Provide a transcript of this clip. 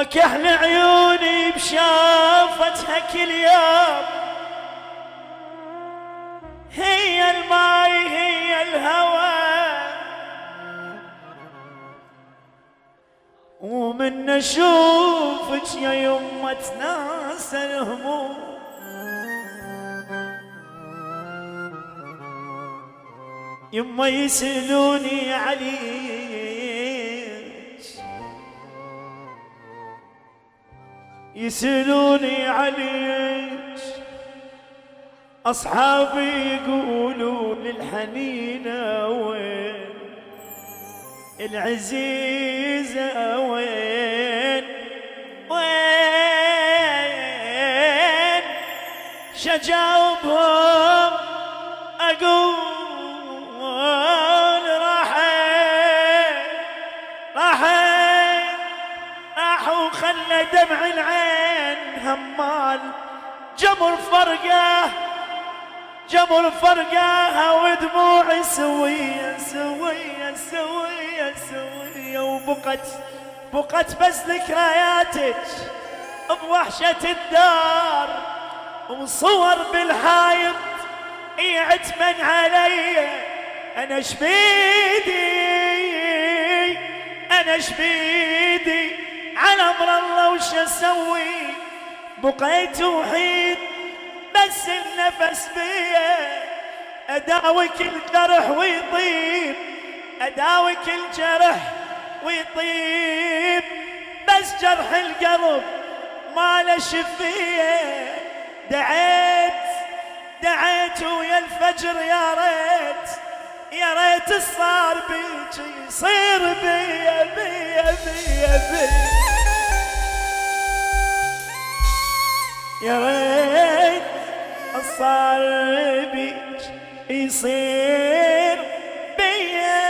وكحل عيوني بشافتها كل يوم، هي الماي هي الهوى، ومن اشوفك يا يمه تناسى الهموم. يما يسألوني عليك، يسألوني عليك، أصحابي يقولوا للحنينة وين، العزيزة وين وين، شجاوبهم أقول راحوا خلى دمع العين همال، جمر فرقه جمر فرقاها ودموعي سوية سوية سوية سوية، بقت بس ذكرياتك بوحشة الدار، وصور بالحايط يعتمن علي. أنا شبيدي أنا شبيدي على أمر الله وش أسوي، بقيت وحيد بس النفس بيه، أداوي كل جرح ويطيب، أداوي كل جرح ويطيب، بس جرح القلب ما له شفيه. دعيت ويا الفجر يا ريت صار بيك يصير بيا بيا بيا بيا، يا ريت صار بيك يصير بيا.